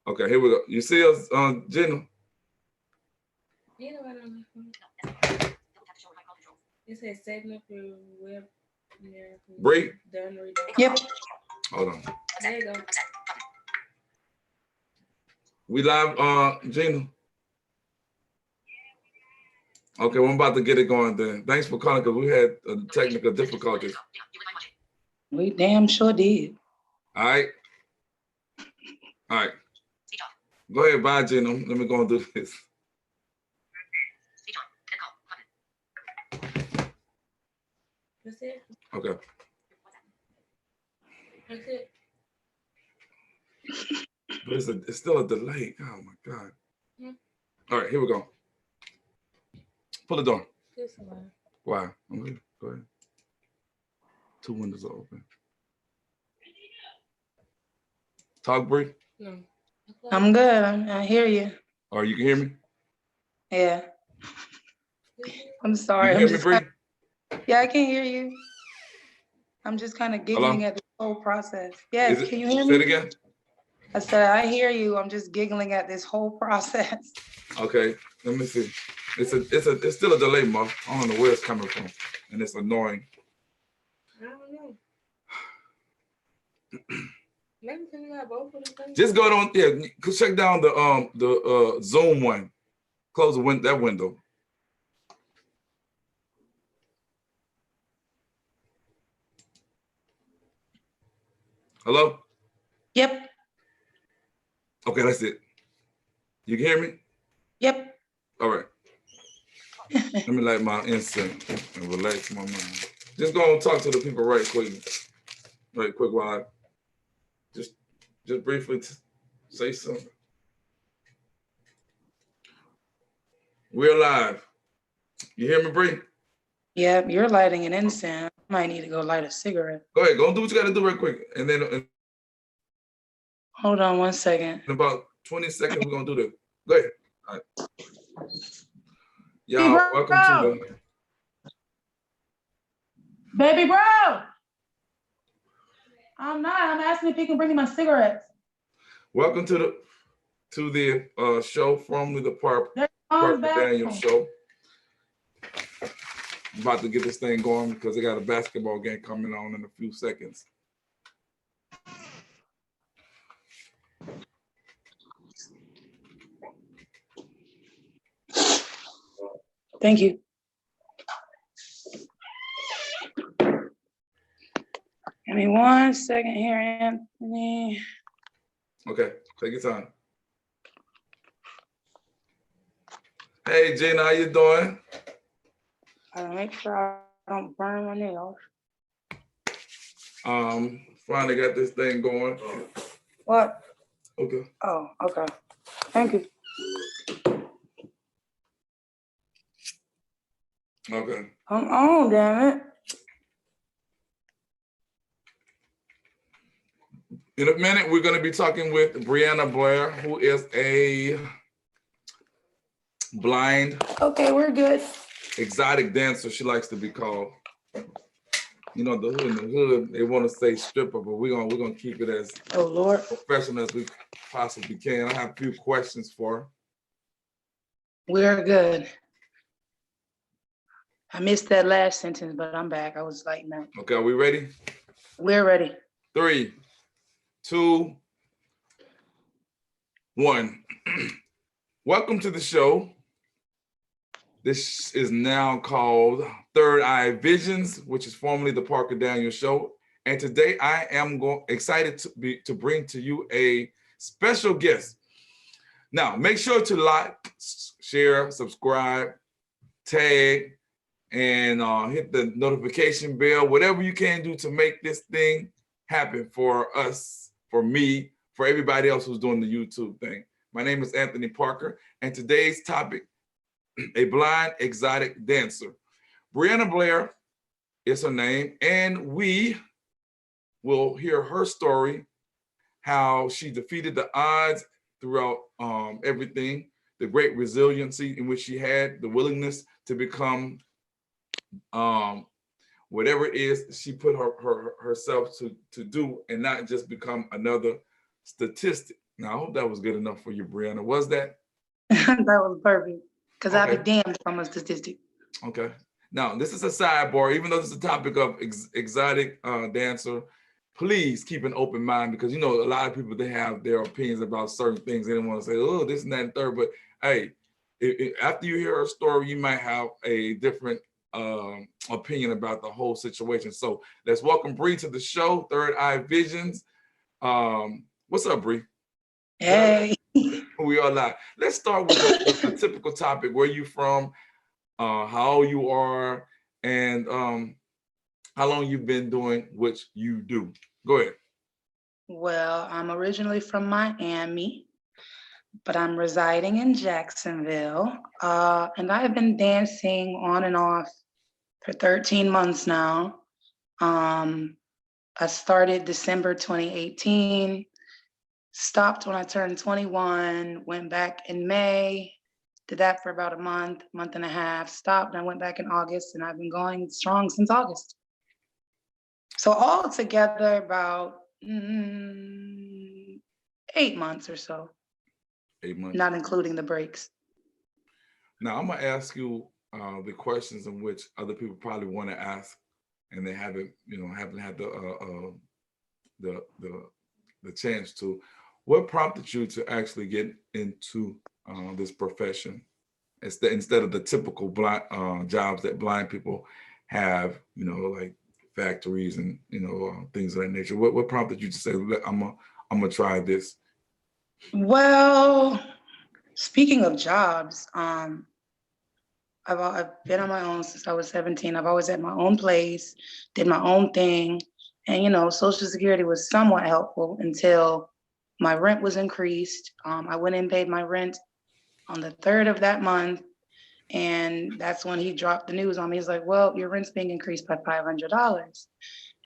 Okay, here we go. You see us, Jenna? It says setting up your web. Break. Yep. Hold on. There you go. We live, Gina. Okay, well, I'm about to get it going then. Thanks for calling because we had technical difficulties. We damn sure did. All right. All right. Go ahead, bye, Gina. Let me go and do this. That's it. Okay. That's it. But it's still a delay. Oh my God. All right, here we go. Pull the door. This one. Why? Okay, go ahead. 2 windows are open. Talk, Bree. No. I'm good. I hear you. Or you can hear me? Yeah. I'm sorry. You can hear me, Bree? Yeah, I can hear you. I'm just kind of giggling Hello? at the whole process. Yes, can you hear Say me? it again? I said, I hear you. I'm just giggling at this whole process. Okay, let me see. It's still a delay, Mo. I don't know where it's coming from, and it's annoying. I don't know. Maybe you got both of them. Just go on, yeah. Check down the Zoom one. Close that window. Hello? Yep. Okay, that's it. You can hear me? Yep. All right. Let me light my incense and relax my mind. Just go and talk to the people right quick while I just briefly say something. We're live. You hear me, Bree? Yep, you're lighting an incense. I might need to go light a cigarette. Go ahead, go and do what you got to do right quick. And then Hold on 1 second. in about 20 seconds, we're going to do that. Go ahead. All right. Y'all, welcome to the... Baby bro! I'm not. I'm asking if he can bring me my cigarettes. Welcome to the show, formerly the Parker Daniel Show. I'm about to get this thing going because they got a basketball game coming on in a few seconds. Thank you. Give me 1 second here, Anthony. Okay, take your time. Hey, Gina, how you doing? I'll make sure I don't burn my nails. Finally got this thing going. What? Okay. Oh, okay. Thank you. Okay. Come on, damn it. In a minute, we're going to be talking with Briana Blayre, who is a blind. Okay, we're good. Exotic dancer, she likes to be called. You know, the hood in the hood, they want to say stripper, but we're gonna keep it as professional as we possibly can. I have a few questions for her. We're good. I missed that last sentence, but I'm back. I was like, no. Okay, are we ready? We're ready. 3, 2, 1. Welcome to the show. This is now called Third Eye Visions, which is formerly the Parker Daniel Show. And today I am excited to bring to you a special guest. Now, make sure to like, share, subscribe, tag, and hit the notification bell, whatever you can do to make this thing happen for us, for me, for everybody else who's doing the YouTube thing. My name is Anthony Parker, and today's topic, a blind exotic dancer. Briana Blayre is her name, and we will hear her story, how she defeated the odds throughout everything, the great resiliency in which she had, the willingness to become whatever it is she put herself to do and not just become another statistic. Now, I hope that was good enough for you, Brianna. Was that? That was perfect. Because I'd be Okay. damned if I'm a statistic. Okay. Now, this is a sidebar, even though this is a topic of exotic dancer, please keep an open mind because, you know, a lot of people, they have their opinions about certain things. They don't want to say, oh, this and that and third. But hey, after you hear her story, you might have a different opinion about the whole situation. So let's welcome Bree to the show, Third Eye Visions. What's up, Bree? Hey. We are live. Let's start with the typical topic. Where you from? How old you are, and how long you've been doing what you do. Go ahead. Well, I'm originally from Miami, but I'm residing in Jacksonville. And I have been dancing on and off for 13 months now. I started December 2018, stopped when I turned 21, went back in May, did that for about a month and a half, stopped, and I went back in August, and I've been going strong since August. So all together about 8 months or so, 8 months. not including the breaks. Now I'm gonna ask you the questions in which other people probably want to ask, and they haven't, haven't had the chance to. What prompted you to actually get into this profession instead of the typical blind jobs that blind people have? Like factories and things of that nature. What prompted you to say, I'm gonna try this? Well, speaking of jobs, I've been on my own since I was 17. I've always had my own place, did my own thing. And, Social Security was somewhat helpful until my rent was increased. I went and paid my rent on the 3rd of that month. And that's when he dropped the news on me. He's like, well, your rent's being increased by $500.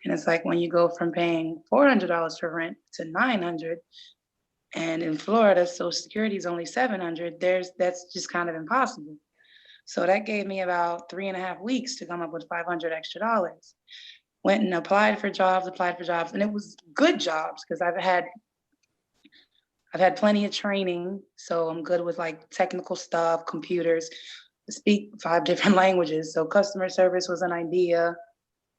And it's like when you go from paying $400 for rent to $900, and in Florida, Social Security is only $700, that's just kind of impossible. So that gave me about 3.5 weeks to come up with $500 extra. Went and applied for jobs, and it was good jobs because I've had plenty of training, so I'm good with like technical stuff, computers. I speak 5 different languages, so customer service was an idea.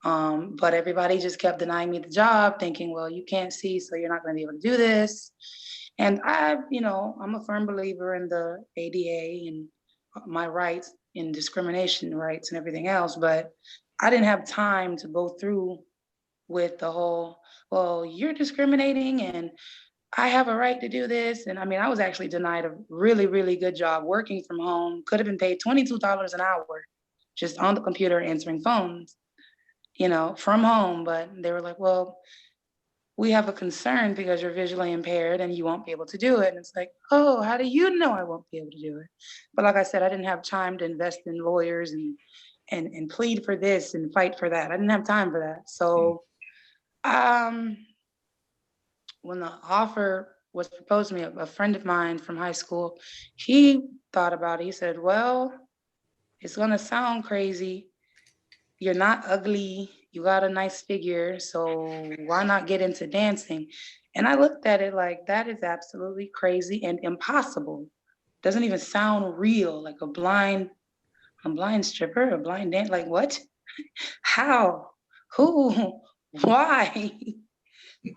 But everybody just kept denying me the job, thinking, well, you can't see, so you're not going to be able to do this. And I'm a firm believer in the ADA and my rights and discrimination rights and everything else, but I didn't have time to go through with the whole, well, you're discriminating and I have a right to do this. And I mean, I was actually denied a really, really good job working from home, could have been paid $22 an hour just on the computer answering phones, from home. But they were like, well, we have a concern because you're visually impaired and you won't be able to do it. And it's like, oh, how do you know I won't be able to do it? But like I said, I didn't have time to invest in lawyers and plead for this and fight for that. I didn't have time for that. So when the offer was proposed to me, a friend of mine from high school, he thought about it. He said, well, it's gonna sound crazy. You're not ugly. You got a nice figure. So why not get into dancing? And I looked at it like, that is absolutely crazy and impossible. Doesn't even sound real, like a blind stripper, a blind dance. Like what? How? Who? Why?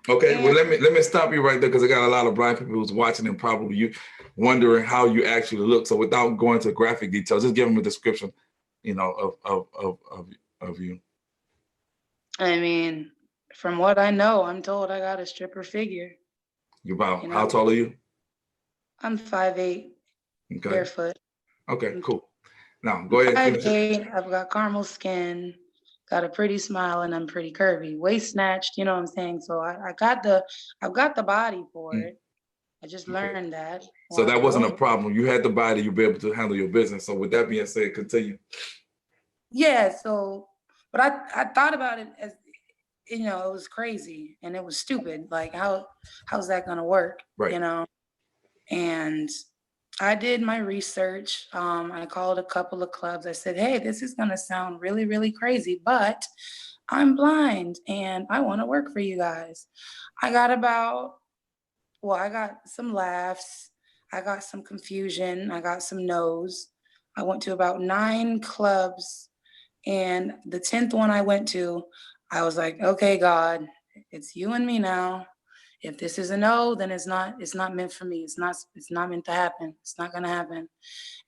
Okay, well And let me stop you right there because I got a lot of blind people who's watching and probably you wondering how you actually look. So without going to graphic details, just give them a description, of you. I mean, from what I know, I'm told I got a stripper figure. You about You how know, tall are you? I'm 5'8", Okay. barefoot. Okay, I'm cool. Now go ahead and finish it. 5'8", I've got caramel skin, got a pretty smile, and I'm pretty curvy. Waist snatched, you know what I'm saying? So I've got the body for Mm, it. I just okay. learned that So while I that was wasn't a over. problem. You had the body, you'll be able to handle your business. So with that being said, continue. Yeah, so, but I thought about it as, it was crazy and it was stupid. Like, how's that gonna work? Right. And I did my research. I called a couple of clubs. I said, hey, this is gonna sound really, really crazy, but I'm blind and I want to work for you guys. I got about well, I got some laughs, I got some confusion, I got some no's. I went to about 9 clubs, and the 10th one I went to, I was like, okay, God, it's you and me now. If this is a no, then it's not meant for me. It's not meant to happen. It's not gonna happen.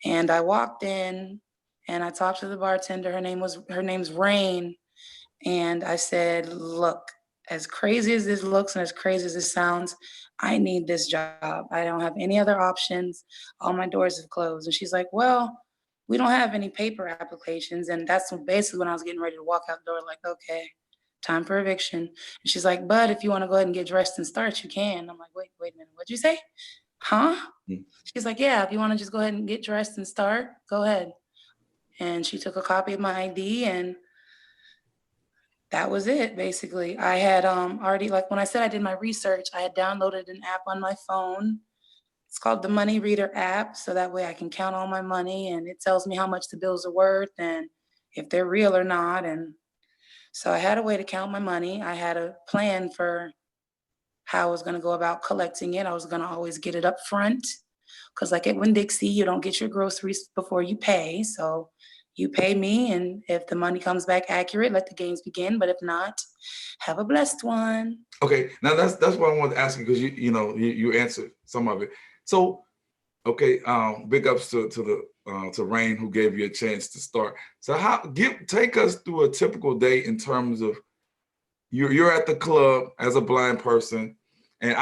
And I walked in and I talked to the bartender. Her name's Rain. And I said, look, as crazy as this looks and as crazy as this sounds, I need this job. I don't have any other options. All my doors have closed. And she's like, well, we don't have any paper applications. And that's basically when I was getting ready to walk out the door, like, okay, time for eviction. And she's like, but if you want to go ahead and get dressed and start, you can. I'm like, wait a minute, what'd you say? Huh? Mm. She's like, yeah, if you want to just go ahead and get dressed and start, go ahead. And she took a copy of my ID, and that was it basically. I had already, like when I said I did my research, I had downloaded an app on my phone. It's called the Money Reader app. So that way I can count all my money and it tells me how much the bills are worth and if they're real or not. And so I had a way to count my money. I had a plan for how I was going to go about collecting it. I was going to always get it up front because, like at Winn-Dixie, you don't get your groceries before you pay. So you pay me, and if the money comes back accurate, let the games begin. But if not, have a blessed one. Okay, now that's what I wanted to ask you because you answered some of it. So okay, big ups to Rain who gave you a chance to start. So take us through a typical day in terms of you're at the club as a blind person, and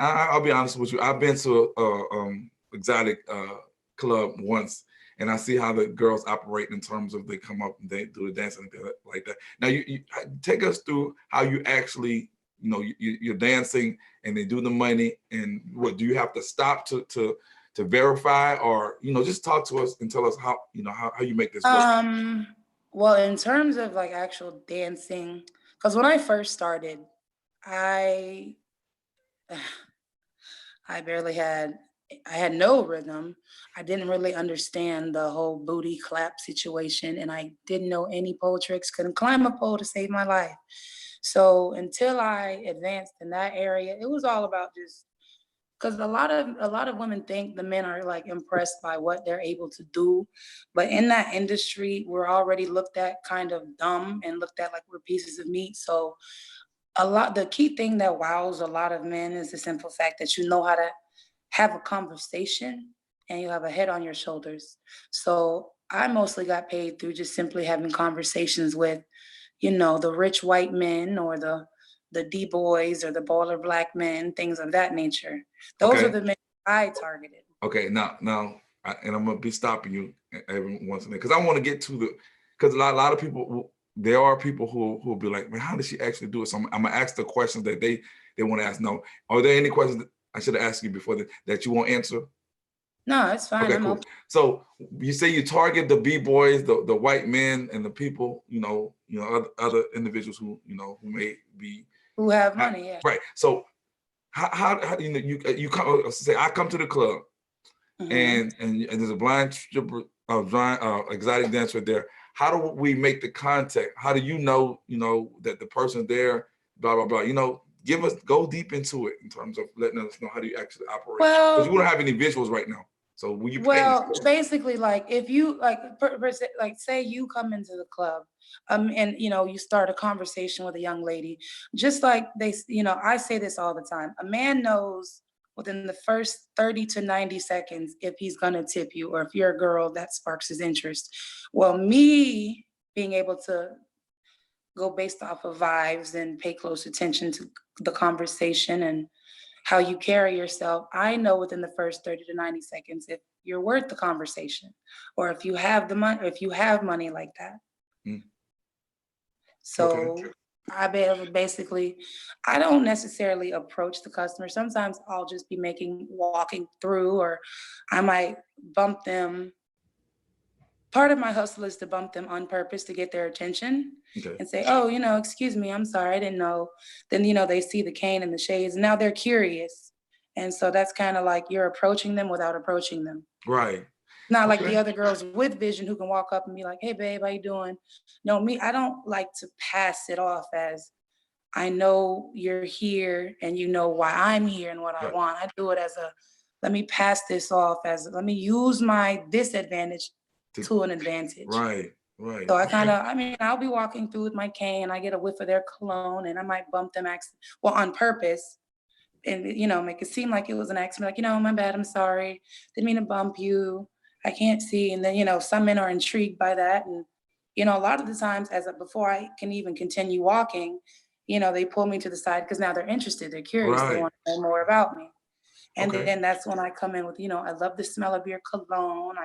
I'll be honest with you, I've been to a exotic club once, and I see how the girls operate in terms of they come up and they do the dance and things like that. Now you take us through how you actually you're dancing and they do the money, and what do you have to stop to verify, or just talk to us and tell us how how you make this work. Well, in terms of like actual dancing, because when I first started, I I barely had I had no rhythm. I didn't really understand the whole booty clap situation, and I didn't know any pole tricks, couldn't climb a pole to save my life. So until I advanced in that area, it was all about just because a lot of women think the men are like impressed by what they're able to do, but in that industry, we're already looked at kind of dumb and looked at like we're pieces of meat. So the key thing that wows a lot of men is the simple fact that you know how to have a conversation and you have a head on your shoulders. So I mostly got paid through just simply having conversations with, the rich white men or the D boys or the baller black men, things of that nature. Those are Okay. the men I targeted. Okay, and I'm gonna be stopping you every once in a while because I want to get to because a lot of people, there are people who will be like, man, how did she actually do it? So I'm gonna ask the questions that they want to ask. No, are there any questions that I should have asked you before that you won't answer? No, it's fine. Okay, I'm cool. open. So you say you target the b-boys, the white men, and the people, other individuals who may be Who have money, yeah. right. So how you come say I come to the club. Mhm. And there's a blind stripper, exotic dancer there. How do we make the contact? How do you know that the person there, blah blah blah? Go deep into it in terms of letting us know how do you actually operate, because you Well, don't have any visuals right now. So will you paint Well, it? basically, like if you like say you come into the club, and you start a conversation with a young lady, just like I say this all the time. A man knows within the first 30 to 90 seconds if he's gonna tip you or if you're a girl that sparks his interest. Well, me being able to go based off of vibes and pay close attention to the conversation and how you carry yourself, I know within the first 30 to 90 seconds if you're worth the conversation or if you have the money, if you have money like that. Mm, okay. So basically, I don't necessarily approach the customer. Sometimes I'll just be walking through, or I might bump them. Part of my hustle is to bump them on purpose to get their attention Okay. and say, oh, excuse me, I'm sorry, I didn't know. Then, they see the cane and the shades, and now they're curious. And so that's kind of like you're approaching them without approaching them. Right. Not like the Okay. other girls with vision who can walk up and be like, hey, babe, how you doing? No, me, I don't like to pass it off as, I know you're here and you know why I'm here and what I Right. want. I do it as a, let me pass this off as, let me use my disadvantage to an advantage. Right, right. So I mean, I'll be walking through with my cane, I get a whiff of their cologne and I might bump them well, on purpose and, make it seem like it was an accident, like, my bad, I'm sorry, didn't mean to bump you, I can't see. And then, some men are intrigued by that. And, a lot of the times before I can even continue walking, they pull me to the side because now they're interested, they're curious, they Right. want to know more about me. And Okay. then that's when I come in with, I love the smell of your cologne.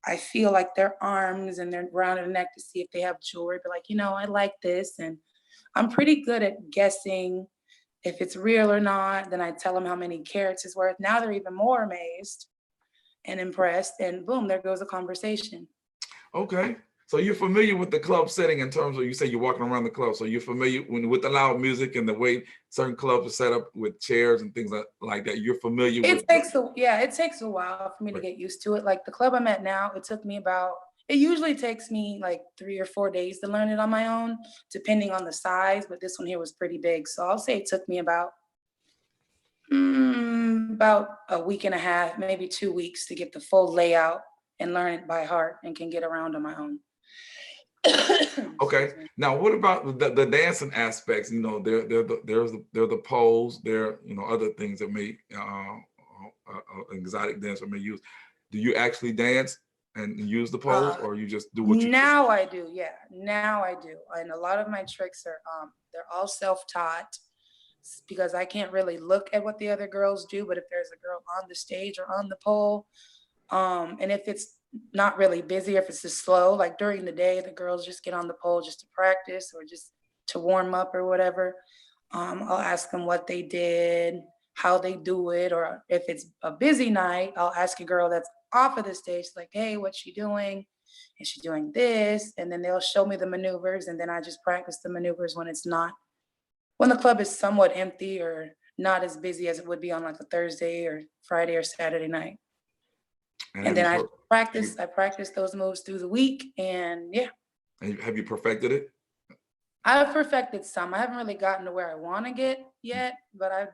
I feel like their arms and their around their neck to see if they have jewelry, but like, I like this. And I'm pretty good at guessing if it's real or not. Then I tell them how many carats it's worth. Now they're even more amazed and impressed. And boom, there goes a conversation. Okay. So you're familiar with the club setting in terms of, you say you're walking around the club. So you're familiar with the loud music and the way certain clubs are set up with chairs and things like that. You're familiar with It takes a while for me to Right. get used to it. Like the club I'm at now, it usually takes me like 3 or 4 days to learn it on my own, depending on the size, but this one here was pretty big. So I'll say it took me about a week and a half, maybe 2 weeks to get the full layout and learn it by heart and can get around on my own. Okay. Now, what about the dancing aspects? There's the poles. There, other things that may exotic dancer may use. Do you actually dance and use the poles, or you just do what you? Now I do, yeah. Now I do, and a lot of my tricks are they're all self-taught because I can't really look at what the other girls do. But if there's a girl on the stage or on the pole, and if it's not really busy, if it's just slow, like during the day, the girls just get on the pole just to practice or just to warm up or whatever. I'll ask them what they did, how they do it, or if it's a busy night, I'll ask a girl that's off of the stage, like, hey, what's she doing? Is she doing this? And then they'll show me the maneuvers, and then I just practice the maneuvers when the club is somewhat empty or not as busy as it would be on like a Thursday or Friday or Saturday night. And then I practice those moves through the week, and yeah. And have you perfected it? I've perfected some. I haven't really gotten to where I want to get yet, but I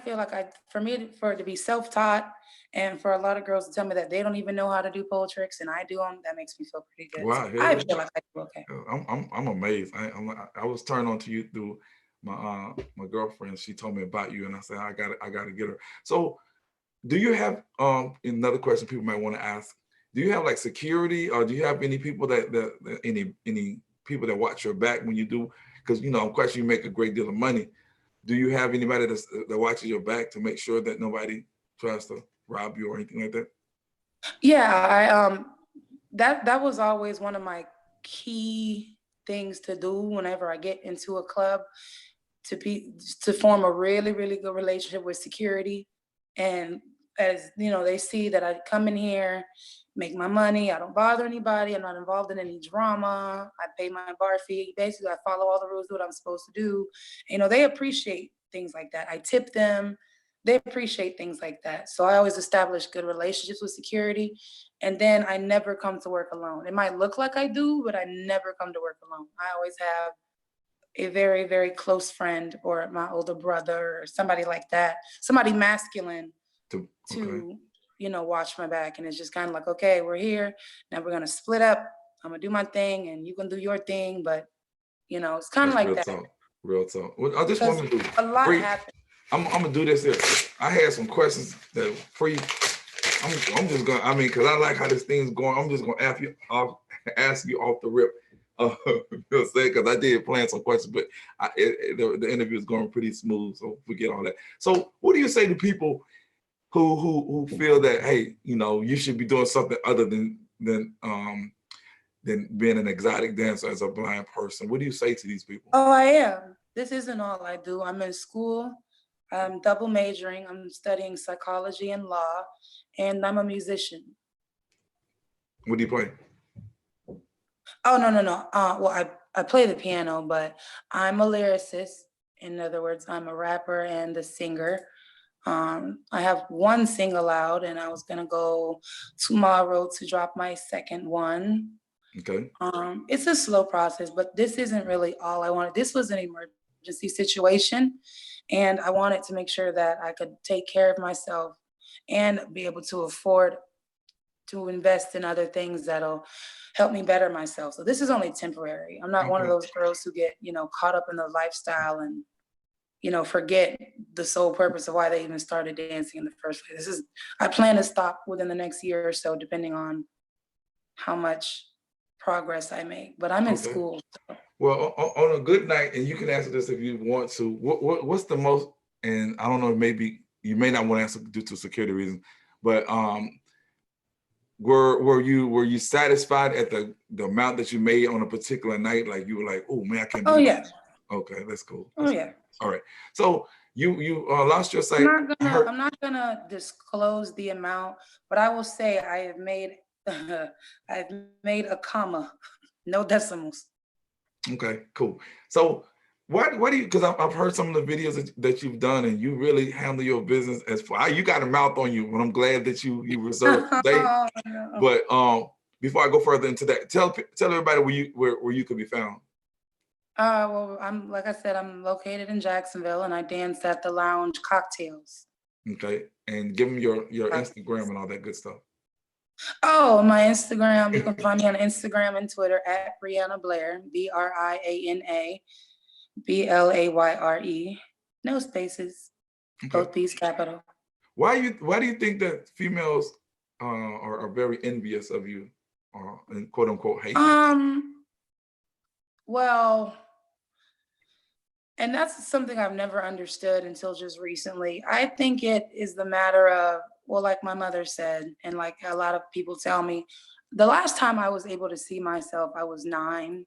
feel like for it to be self-taught and for a lot of girls to tell me that they don't even know how to do pole tricks and I do them, that makes me feel pretty good. Wow, So I feel like I do okay. I'm amazed. I was turned on to you through my girlfriend. She told me about you, and I said I got to get her. So, do you have another question people might want to ask? Do you have like security, or do you have any people any people that watch your back when you do? Because I'm quite sure you make a great deal of money. Do you have anybody that watches your back to make sure that nobody tries to rob you or anything like that? Yeah, that was always one of my key things to do whenever I get into a club, to form a really, really good relationship with security. And as they see that I come in here, make my money, I don't bother anybody, I'm not involved in any drama, I pay my bar fee, basically I follow all the rules, do what I'm supposed to do. They appreciate things like that. I tip them, they appreciate things like that. So I always establish good relationships with security. And then I never come to work alone. It might look like I do, but I never come to work alone. I always have a very, very close friend or my older brother or somebody like that, somebody masculine to watch my back. And it's just kind of like, okay, we're here. Now we're going to split up. I'm going to do my thing and you can do your thing. But, it's kind of like that. Real talk. Well, I just want to do a lot happened. I'm going to do this here. I had some questions that are free. I'm just going to, because I like how this thing's going. I'm just going to ask you off the rip. Because I did plan some questions, but the interview is going pretty smooth, so forget all that. So, what do you say to people who feel that, hey, you should be doing something other than being an exotic dancer as a blind person? What do you say to these people? Oh, I am. This isn't all I do. I'm in school. I'm double majoring. I'm studying psychology and law, and I'm a musician. What do you play? Oh, no. Well, I play the piano, but I'm a lyricist. In other words, I'm a rapper and a singer. I have one single out, and I was gonna go tomorrow to drop my second one. Okay. It's a slow process, but this isn't really all I wanted. This was an emergency situation, and I wanted to make sure that I could take care of myself and be able to afford to invest in other things that'll help me better myself. So this is only temporary. I'm not one of Okay. those girls who get, caught up in the lifestyle and, forget the sole purpose of why they even started dancing in the first place. I plan to stop within the next year or so, depending on how much progress I make. But I'm in Okay. school. Well, on a good night, and you can answer this if you want to. What's the most? And I don't know, maybe you may not want to answer due to security reasons, but were you satisfied at the amount that you made on a particular night? Like you were like, oh man, I can't Oh believe yeah. it. Okay, that's cool. Oh That's yeah. all right. So you lost your I'm sight. not I gonna heard. I'm not gonna disclose the amount, but I will say I have made I've made a comma, no decimals. Okay, cool. So what do you? Because I've heard some of the videos that you've done, and you really handle your business as far. You got a mouth on you, and I'm glad that you reserve today. Oh, no. But before I go further into that, tell everybody where you could be found. Well, I'm like I said, I'm located in Jacksonville, and I dance at the Lounge Cocktails. Okay, and give them your Instagram and all that good stuff. Oh, my Instagram. You can find me on Instagram and Twitter at Briana Blayre, BrianaBlayre. No spaces, Okay. both B's capital. Why do you think that females are very envious of you, and quote unquote hate you? Um, well, and that's something I've never understood until just recently. I think it is the matter of, well, like my mother said, and like a lot of people tell me, the last time I was able to see myself, I was 9,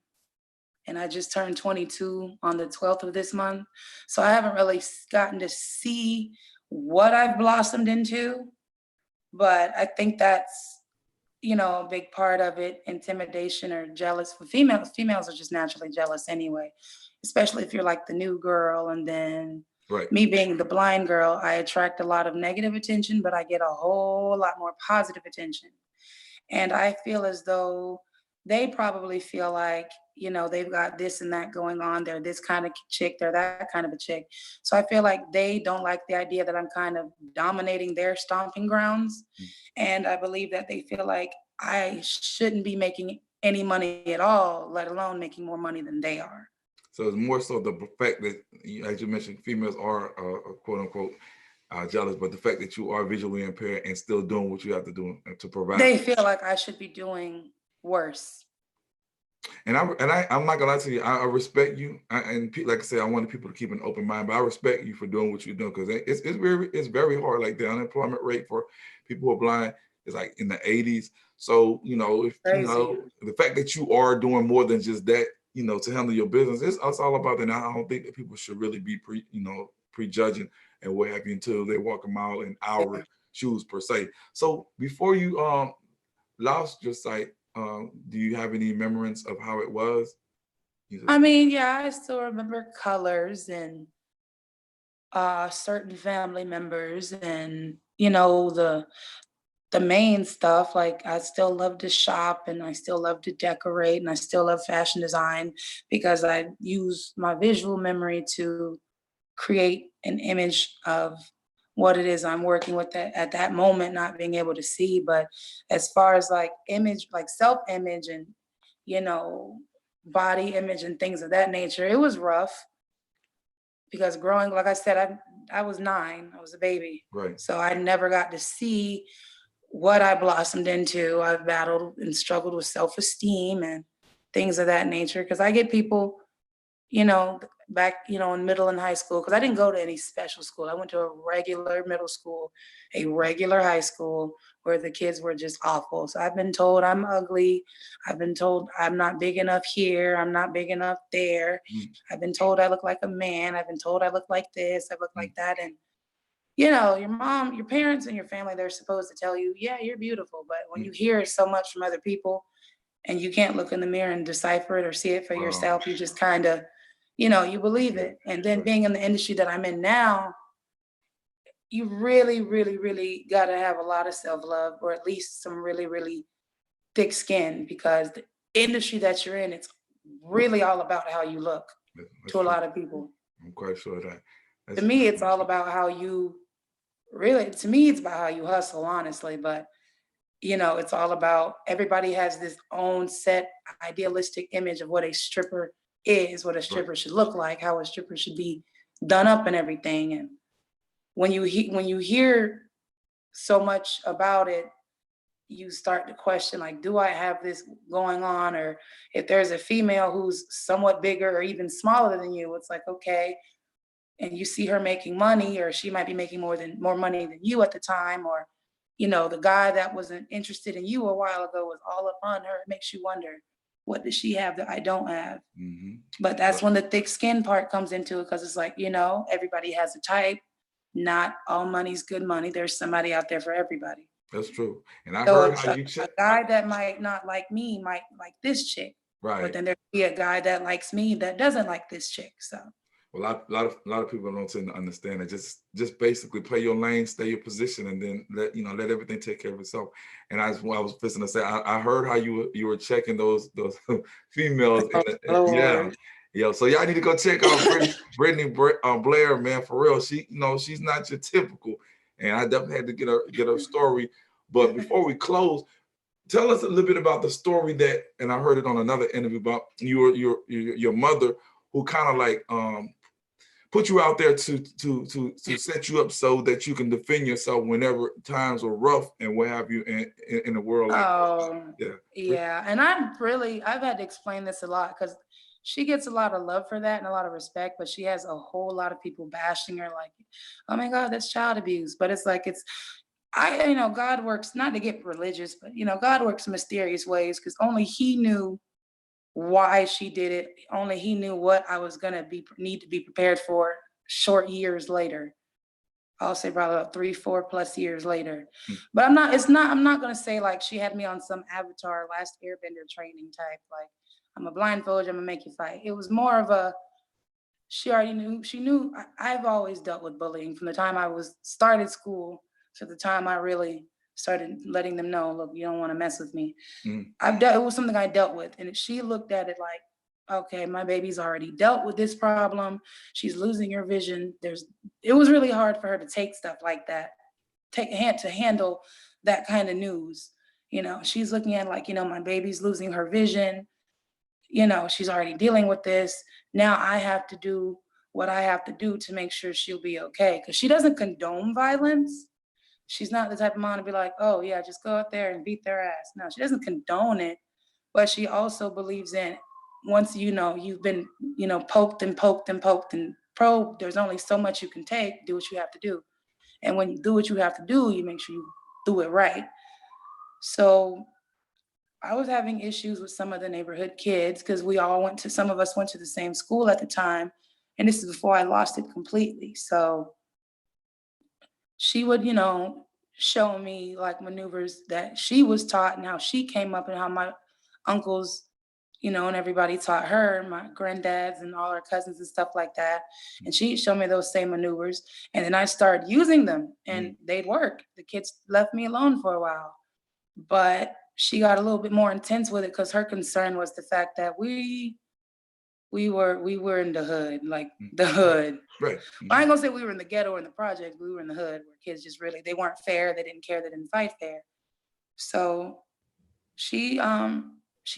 and I just turned 22 on the 12th of this month. So I haven't really gotten to see what I've blossomed into, but I think that's, a big part of it, intimidation or jealous. For females are just naturally jealous anyway, especially if you're like the new girl. And then Right. me being the blind girl, I attract a lot of negative attention, but I get a whole lot more positive attention. And I feel as though they probably feel like, they've got this and that going on. They're this kind of chick, they're that kind of a chick. So I feel like they don't like the idea that I'm kind of dominating their stomping grounds. And I believe that they feel like I shouldn't be making any money at all, let alone making more money than they are. So it's more so the fact that, as you mentioned, females are quote unquote jealous, but the fact that you are visually impaired and still doing what you have to do to provide. They feel like I should be doing worse. And I'm not gonna lie to you. I respect you, like I said, I wanted people to keep an open mind, but I respect you for doing what you're doing because it's very hard. Like the unemployment rate for people who are blind is like in the 80s. So if Crazy. the fact that you are doing more than just that, to handle your business, it's all about that. And I don't think that people should really be prejudging and what have you until they walk a mile in our shoes per se. So before you lost your sight, do you have any memories of how it was? I mean, yeah, I still remember colors and certain family members and the main stuff. Like I still love to shop and I still love to decorate and I still love fashion design because I use my visual memory to create an image of what it is I'm working with at that moment, not being able to see. But as far as like image, like self-image and, you know, body image and things of that nature, it was rough because growing, like I said, I was 9, I was a baby. Right. So I never got to see what I blossomed into. I've battled and struggled with self-esteem and things of that nature. Cause I get people, back, in middle and high school, because I didn't go to any special school. I went to a regular middle school, a regular high school where the kids were just awful. So I've been told I'm ugly. I've been told I'm not big enough here. I'm not big enough there. I've been told I look like a man. I've been told I look like this. I look like that. And your mom, your parents, and your family, they're supposed to tell you, yeah, you're beautiful. But when you hear it so much from other people and you can't look in the mirror and decipher it or see it for Wow. yourself, you just kind of, you believe it. And then being in the industry that I'm in now, you really, really, really got to have a lot of self-love or at least some really, really thick skin because industry that you're in, it's really all about how you look That's to a true. lot of people. I'm quite sure of that. To me, it's all about how you really, to me, it's about how you hustle, honestly. But, it's all about, everybody has this own set idealistic image of what a stripper is, what a right. stripper should look like, how a stripper should be done up and everything. And when you hear so much about it, you start to question, like, do I have this going on? Or if there's a female who's somewhat bigger or even smaller than you, it's like, okay, and you see her making money, or she might be making more money than you at the time, or the guy that wasn't interested in you a while ago was all up on her. It makes you wonder, what does she have that I don't have? But that's when the thick skin part comes into it, because it's like, everybody has a type. Not all money's good money. There's somebody out there for everybody. That's true. And I So heard how you a guy that might not like me might like this chick, but right. then there'd be a guy that likes me that doesn't like this chick. So Well, a lot of people don't tend to understand it. Just basically play your lane, stay your position, and then let everything take care of itself. And I was fixing to say, I heard how you were checking those females. Yeah, yeah. So y'all need to go check out Brittany Blayre, man, for real. She's not your typical, and I definitely had to get her story. But before we close, tell us a little bit about the story that, and I heard it on another interview about your mother, who kind of like put you out there to set you up so that you can defend yourself whenever times are rough and what have you in the world. Yeah. And I've had to explain this a lot, because she gets a lot of love for that and a lot of respect, but she has a whole lot of people bashing her, like, oh my God, that's child abuse. But it's like, God works, not to get religious, but God works in mysterious ways, because only He knew why she did it. Only He knew what I was gonna need to be prepared for short years later. I'll say probably about 3-4+ years later. But I'm not gonna say like she had me on some Avatar Last Airbender training type, like, I'm a blindfold you, I'm gonna make you fight. It was more of a, she knew I've always dealt with bullying from the time I started school to the time I really started letting them know, look, you don't want to mess with me. It was something I dealt with, and she looked at it like, okay, my baby's already dealt with this problem. She's losing her vision. It was really hard for her to take stuff like that, to handle that kind of news. She's looking at like, my baby's losing her vision. She's already dealing with this. Now I have to do what I have to do to make sure she'll be okay. Because she doesn't condone violence. She's not the type of mom to be like, oh yeah, just go out there and beat their ass. No, she doesn't condone it, but she also believes in, once you've been, poked and poked and poked and probed, there's only so much you can take. Do what you have to do. And when you do what you have to do, you make sure you do it right. So I was having issues with some of the neighborhood kids, because some of us went to the same school at the time. And this is before I lost it completely. So she would, show me like maneuvers that she was taught and how she came up, and how my uncles, and everybody taught her, my granddads and all her cousins and stuff like that. And she'd show me those same maneuvers. And then I started using them, and they'd work. The kids left me alone for a while. But she got a little bit more intense with it, because her concern was the fact that we were in the hood, like the hood. Right. I ain't gonna say we were in the ghetto or in the projects. We were in the hood, where kids just really, they weren't fair. They didn't care. They didn't fight fair. So she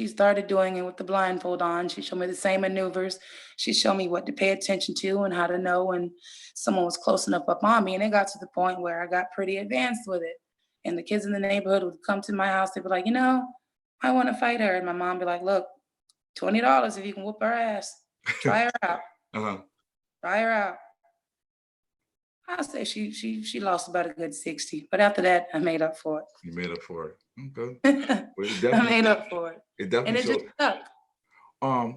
started doing it with the blindfold on. She showed me the same maneuvers. She showed me what to pay attention to and how to know when someone was close enough up on me. And it got to the point where I got pretty advanced with it. And the kids in the neighborhood would come to my house. They'd be like, I want to fight her. And my mom be like, look, $20 if you can whoop her ass. Try her out. Try her out. I'll say she lost about a good 60. But after that, I made up for it. You made up for it. Okay. Well, I made up for it. It definitely just stuck. I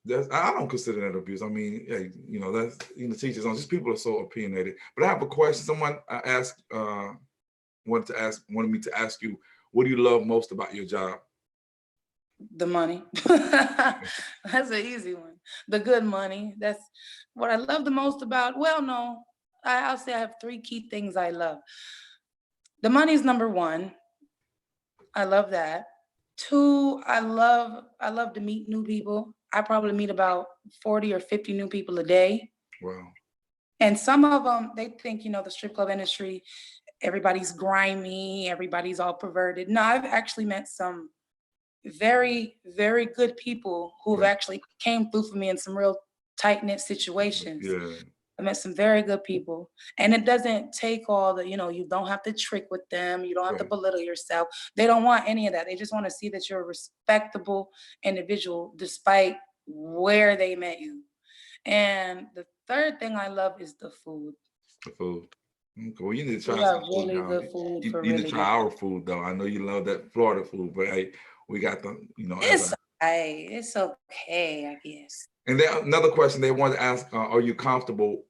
don't consider that abuse. I mean, hey, that's teachers on. Just people are so opinionated. But I have a question. Someone wanted me to ask you, what do you love most about your job? The money. That's an easy one. The good money. That's what I love the most about. Well, no, I'll say I have 3 key things I love. The money is number 1. I love that. Two, I love to meet new people. I probably meet about 40 or 50 new people a day. Wow. And some of them, they think, the strip club industry, everybody's grimy, everybody's all perverted. No, I've actually met some very, very good people who have Right. actually came through for me in some real tight-knit situations. Yeah. I met some very good people. And it doesn't take all the, you don't have to trick with them. You don't have to Right. belittle yourself. They don't want any of that. They just want to see that you're a respectable individual despite where they met you. And the third thing I love is the food. The food. Okay. Well, you need to We try got some food really now. good food You for need to really try good. our food though. I know you love that Florida food, but hey, we got the, as It's a. okay. It's okay, I guess. And then another question they want to ask: are you comfortable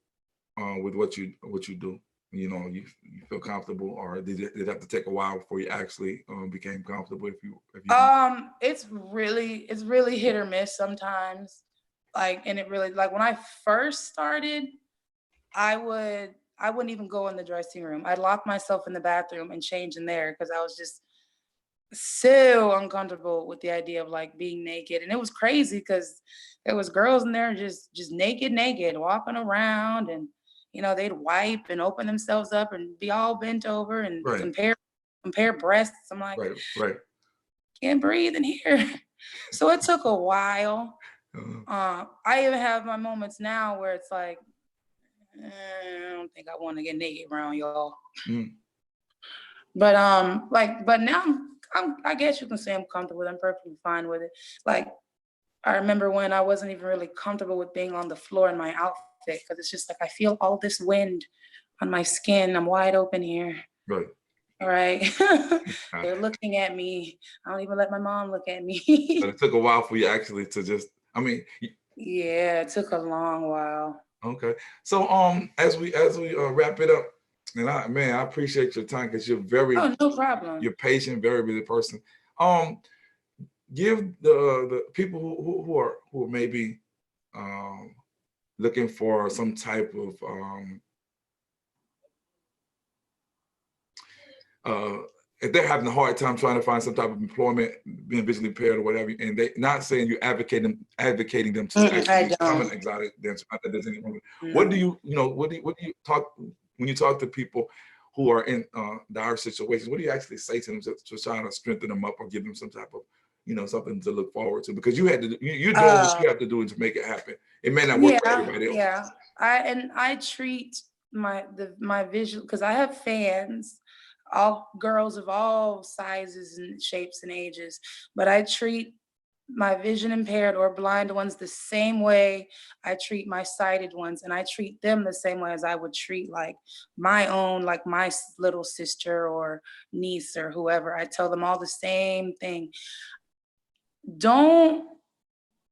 with what you do? You feel comfortable, or did it have to take a while before you actually became comfortable? If you It's really hit or miss sometimes. Like, and it really, like when I first started, I wouldn't even go in the dressing room. I'd lock myself in the bathroom and change in there because I was just so uncomfortable with the idea of like being naked. And it was crazy because there was girls in there just naked, walking around, and they'd wipe and open themselves up and be all bent over and right, compare breasts. I'm like, right. can't breathe in here. So it took a while. Uh, I even have my moments now where it's like, I don't think I want to get naked around y'all. mm, But now I guess you can say I'm comfortable with it. I'm perfectly fine with it. Like, I remember when I wasn't even really comfortable with being on the floor in my outfit because it's just like I feel all this wind on my skin. I'm wide open here. right. All right. Uh, They're looking at me. I don't even let my mom look at but me. it took a while for you actually to just. I mean, Yeah, it took a long while. okay. So as we wrap it up, and I appreciate your time because Oh, no problem. you're patient, very busy person. Um, give the people who are maybe um looking for some type of uh if they're having a hard time trying to find some type of employment, being visually impaired or whatever, and they not saying you're advocating them to I actually become an don't. exotic dancer. Not that there's anything wrong with it. What do No. you talk when you talk to people who are in dire situations? What do you actually say to them to try to strengthen them up or give them some type of something to look forward to? Because you're doing what Uh, you have to do to make it happen. It may not work for yeah, everybody else. yeah. I treat my visual because I have fans, all girls of all sizes and shapes and ages, but I treat my vision impaired or blind ones the same way I treat my sighted ones, and I treat them the same way as I would treat like my own, like my little sister or niece or whoever. I tell them all the same thing. Don't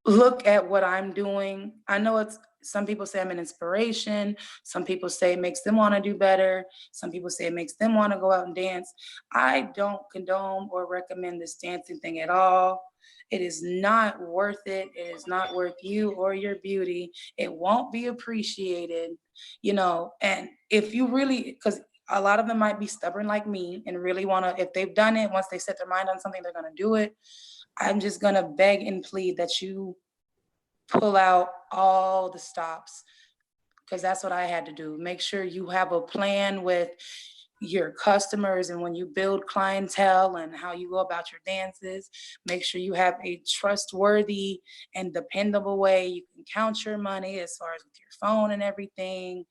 look at what I'm doing. I know it's some people say I'm an inspiration. Some people say it makes them want to do better. Some people say it makes them want to go out and dance. I don't condone or recommend this dancing thing at all. It is not worth it. It is not worth you or your beauty. It won't be appreciated, And if you really, because a lot of them might be stubborn like me and really want to, if they've done it, once they set their mind on something, they're going to do it. I'm just going to beg and plead that you pull out all the stops because that's what I had to do. Make sure you have a plan with your customers and when you build clientele and how you go about your dances. Make sure you have a trustworthy and dependable way you can count your money as far as with your phone and everything.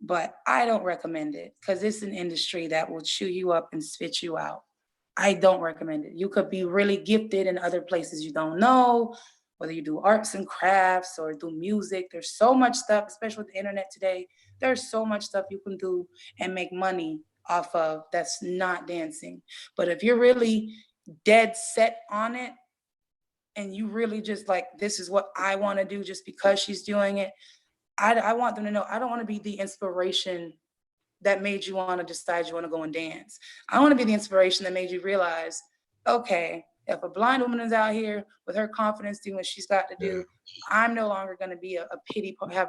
But I don't recommend it because it's an industry that will chew you up and spit you out. I don't recommend it. You could be really gifted in other places you don't know, whether you do arts and crafts or do music. There's so much stuff, especially with the internet today. There's so much stuff you can do and make money off of that's not dancing. But if you're really dead set on it and you really just like, this is what I want to do just because she's doing it, I want them to know I don't want to be the inspiration that made you want to decide you want to go and dance. I want to be the inspiration that made you realize, okay, if a blind woman is out here with her confidence doing what she's got to Yeah. do, I'm no longer going to be have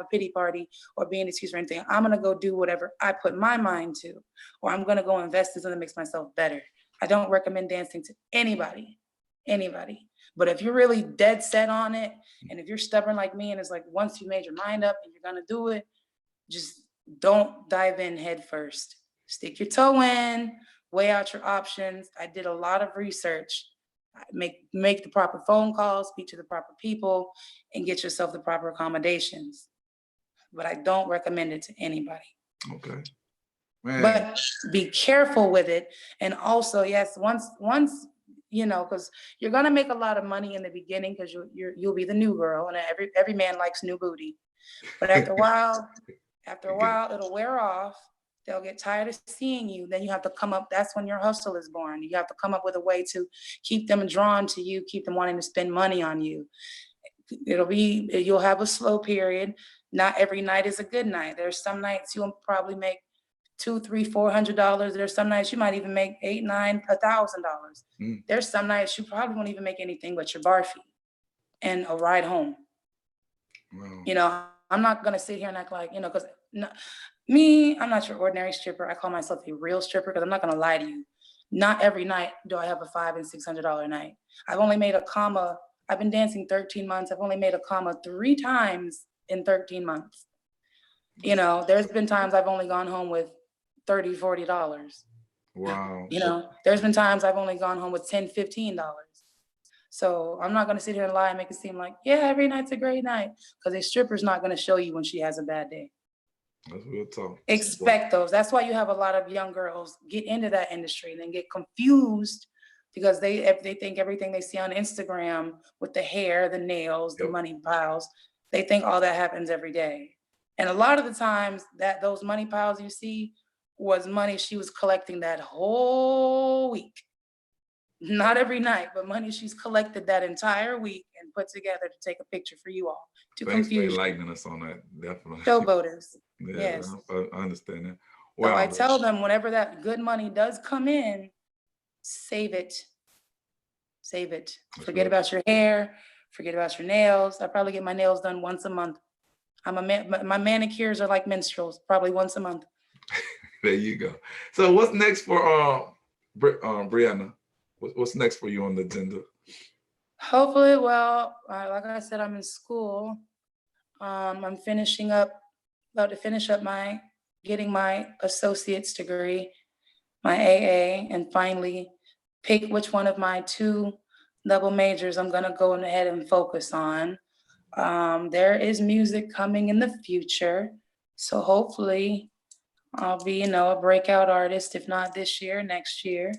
a pity party or be an excuse or anything. I'm going to go do whatever I put my mind to, or I'm going to go invest in something that makes myself better. I don't recommend dancing to anybody, anybody. But if you're really dead set on it, and if you're stubborn like me, and it's like once you made your mind up and you're gonna do it, just don't dive in head first. Stick your toe in, weigh out your options. I did a lot of research. Make the proper phone calls, speak to the proper people, and get yourself the proper accommodations. But I don't recommend it to anybody. Okay. Man. But be careful with it. And also, yes, once you know, because you're gonna make a lot of money in the beginning because you'll be the new girl, and every man likes new booty. But after a while, it'll wear off. They'll get tired of seeing you. Then you have to come up. That's when your hustle is born. You have to come up with a way to keep them drawn to you, keep them wanting to spend money on you. You'll have a slow period. Not every night is a good night. There's some nights you'll probably make $200, $300, $400. There's some nights you might even make $800, $900, $1,000. There's some nights you probably won't even make anything but your bar fee and a ride home. Wow. You know, I'm not gonna sit here and act like, you know, because I'm not your ordinary stripper. I call myself a real stripper because I'm not gonna lie to you. Not every night do I have a $500 and $600 night. I've only made a comma. I've been dancing 13 months. I've only made a comma 3 times in 13 months. You know, there's been times I've only gone home with $30, $40. Wow. You know, there's been times I've only gone home with $10, $15. So I'm not going to sit here and lie and make it seem like, yeah, every night's a great night, because a stripper's not going to show you when she has a bad day. That's real talk. Expect those. That's why you have a lot of young girls get into that industry and then get confused because if they think everything they see on Instagram with the hair, the nails, the money piles, they think all that happens every day. And a lot of the times that those money piles you see was money she was collecting that whole week. Not every night, but money she's collected that entire week and put together to take a picture for you all. Thanks for enlightening us on that, definitely. Showboaters. Yeah, yes. I understand that. Wow. So I tell them whenever that good money does come in, save it. Save it. Forget about your hair. Forget about your nails. I probably get my nails done once a month. My manicures are like minstrels, probably once a month. There you go. So what's next for Briana? What's next for you on the agenda? Hopefully, well, like I said, I'm in school. I'm about to finish up getting my associate's degree, my AA, and finally pick which one of my 2 double majors I'm gonna go ahead and focus on. There is music coming in the future, so hopefully I'll be, a breakout artist, if not this year, next year.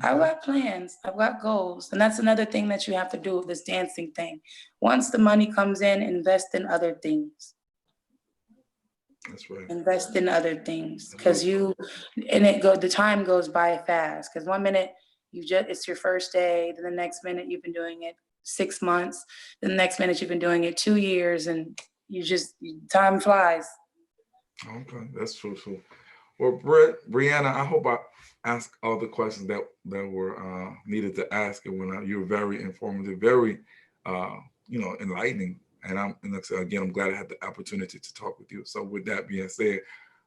I've got plans, I've got goals. And that's another thing that you have to do with this dancing thing. Once the money comes in, invest in other things. That's right. Invest in other things. Because the time goes by fast. Because one minute it's your first day, then the next minute you've been doing it 6 months, then the next minute you've been doing it 2 years, and time flies. Okay, that's true. Well, Briana, I hope I asked all the questions that were needed to ask, and you were very informative, very enlightening. And I'm glad I had the opportunity to talk with you. So with that being said,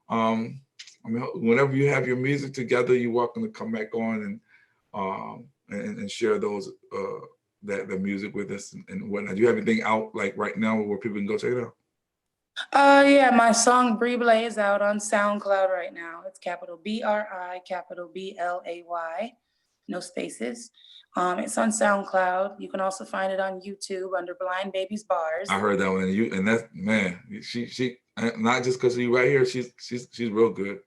whenever you have your music together, you're welcome to come back on and share those the music with us and whatnot. Do you have anything out like right now where people can go check it out? Yeah, my song Briana Blayre is out on SoundCloud right now. It's capital BRI, capital BLAY, no spaces. It's on SoundCloud. You can also find it on YouTube under Blind Baby's Bars. I heard that one, and that's, man, she not just because she's right here, she's real good.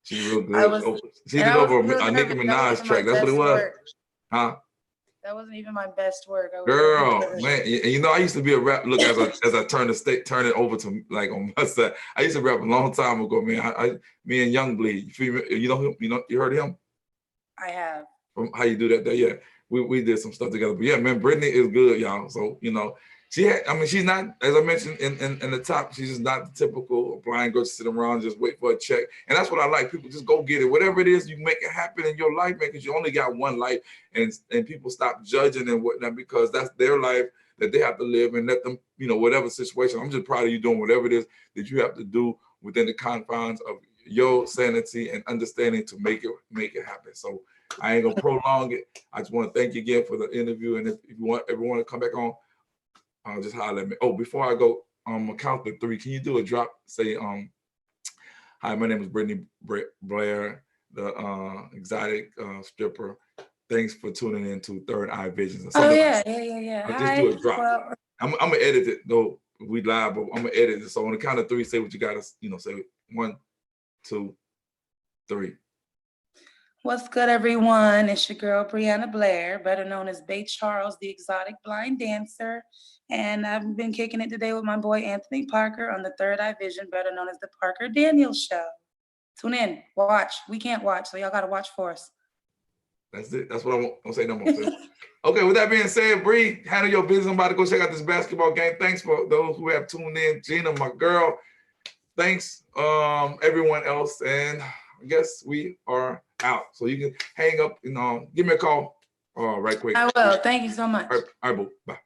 She's real good. She did over a Nicki Minaj track. That's what it was. Huh? That wasn't even my best work. Girl, man, I used to be a rap. Look, as I turn it over to like on my side, I used to rap a long time ago, man. Me and Young Bleed, you know him? You heard of him? I have. From how you do that there, yeah. We did some stuff together, but yeah, man, Brittany is good, y'all. So she's not, as I mentioned in the top, she's just not the typical blind girl to sit around just wait for a check. And that's what I like. People just go get it. Whatever it is, you make it happen in your life, man, because you only got one life, and people stop judging and whatnot because that's their life that they have to live, and let them, whatever situation. I'm just proud of you doing whatever it is that you have to do within the confines of your sanity and understanding to make it happen. So I ain't gonna prolong it. I just want to thank you again for the interview. And if you want everyone to come back on, just holler at me. Oh, before I go, I'll count to 3. Can you do a drop? Say, hi, my name is Briana Blayre, the exotic stripper. Thanks for tuning in to Third Eye Visions. Oh yeah. I'll just Hi. do a drop. Well, I'm gonna edit it though. We live, but I'm gonna edit it. So on the count of 3, say what you gotta, say 1, 2, 3. what's good, everyone? It's your girl Briana Blayre, better known as Bay Charles, the exotic blind dancer. And I've been kicking it today with my boy Anthony Parker on the Third Eye Vision, better known as the Parker Daniels Show. Tune in, watch. We can't watch, so y'all gotta watch for us. That's it. That's what I won't say no more. Okay, with that being said, Bree, handle your business. I'm about to go check out this basketball game. Thanks for those who have tuned in. Gina, my girl. Thanks, everyone else. And I guess we are out. So you can hang up and give me a call right quick. I will. Thank you so much. All right, boo. Bye.